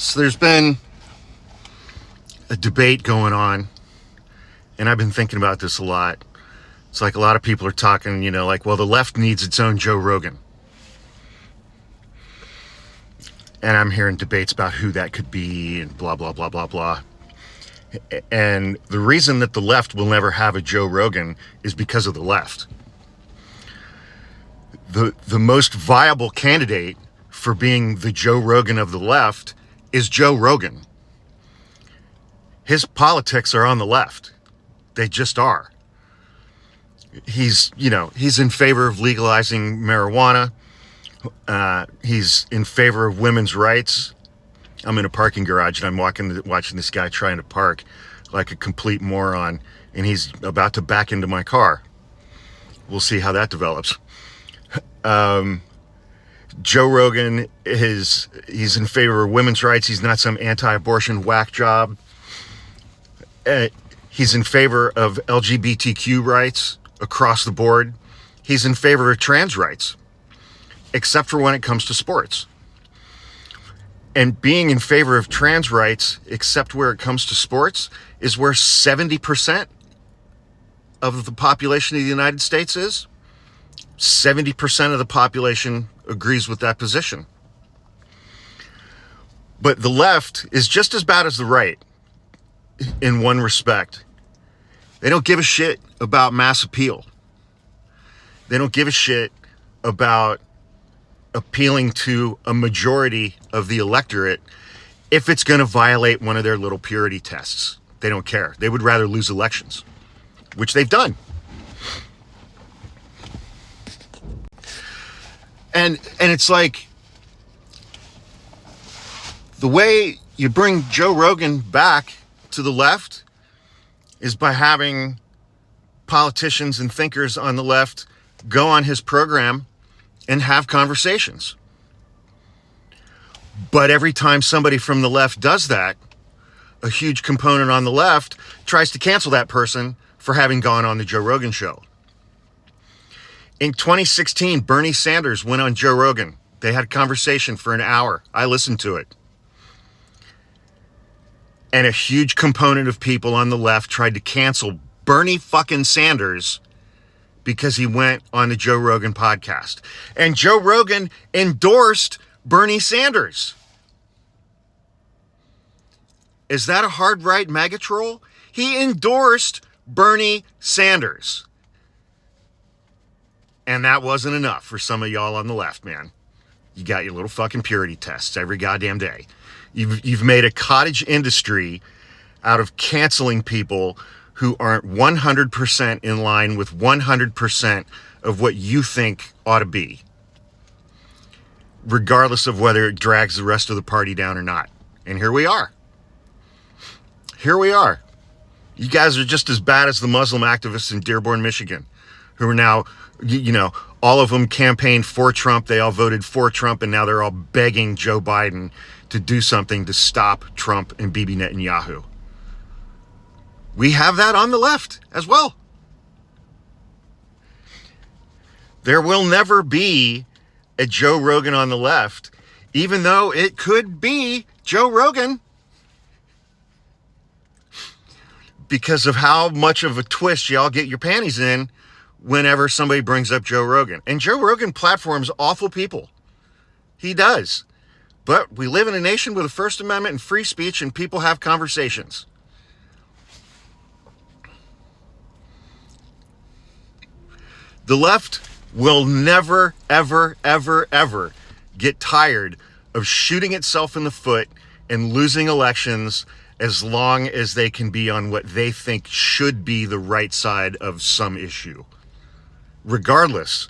So there's been a debate going on, and I've been thinking about this a lot. It's like a lot of people are talking, like, well, the left needs its own Joe Rogan. And I'm hearing debates about who that could be and blah, blah, blah, blah, blah. And the reason that the left will never have a Joe Rogan is because of the left. The most viable candidate for being the Joe Rogan of the left is Joe Rogan. His politics are on the left. They just are. He's in favor of legalizing marijuana. He's in favor of women's rights. I'm in a parking garage and I'm watching this guy trying to park like a complete moron, and he's about to back into my car. We'll see how that develops. Joe Rogan he's in favor of women's rights. He's not some anti-abortion whack job. He's in favor of LGBTQ rights across the board. He's in favor of trans rights, except for when it comes to sports. And being in favor of trans rights, except where it comes to sports, is where 70% of the population of the United States is. 70% of the population agrees with that position. But the left is just as bad as the right in one respect. They don't give a shit about mass appeal. They don't give a shit about appealing to a majority of the electorate if it's going to violate one of their little purity tests. They don't care. They would rather lose elections, which they've done. And it's like, the way you bring Joe Rogan back to the left is by having politicians and thinkers on the left go on his program and have conversations. But every time somebody from the left does that, a huge component on the left tries to cancel that person for having gone on the Joe Rogan show. In 2016, Bernie Sanders went on Joe Rogan. They had a conversation for an hour. I listened to it. And a huge component of people on the left tried to cancel Bernie fucking Sanders because he went on the Joe Rogan podcast. And Joe Rogan endorsed Bernie Sanders. Is that a hard right mega troll? He endorsed Bernie Sanders. And that wasn't enough for some of y'all on the left, man. You got your little fucking purity tests every goddamn day. You've made a cottage industry out of canceling people who aren't 100% in line with 100% of what you think ought to be, regardless of whether it drags the rest of the party down or not. And here we are. Here we are. You guys are just as bad as the Muslim activists in Dearborn, Michigan, who are now, all of them campaigned for Trump. They all voted for Trump, and now they're all begging Joe Biden to do something to stop Trump and Bibi Netanyahu. We have that on the left as well. There will never be a Joe Rogan on the left, even though it could be Joe Rogan, because of how much of a twist y'all get your panties in whenever somebody brings up Joe Rogan. And Joe Rogan platforms awful people. He does. But we live in a nation with a First Amendment and free speech, and people have conversations. The left will never, ever, ever, ever get tired of shooting itself in the foot and losing elections as long as they can be on what they think should be the right side of some issue. Regardless,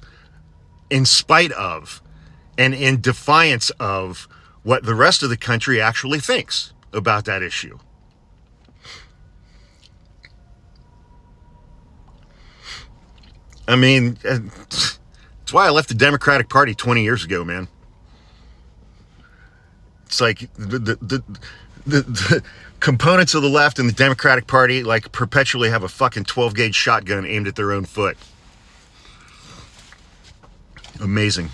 in spite of, and in defiance of what the rest of the country actually thinks about that issue. I mean, it's why I left the Democratic Party 20 years ago, man. It's like the components of the left and the Democratic Party like perpetually have a fucking 12-gauge shotgun aimed at their own foot. Amazing.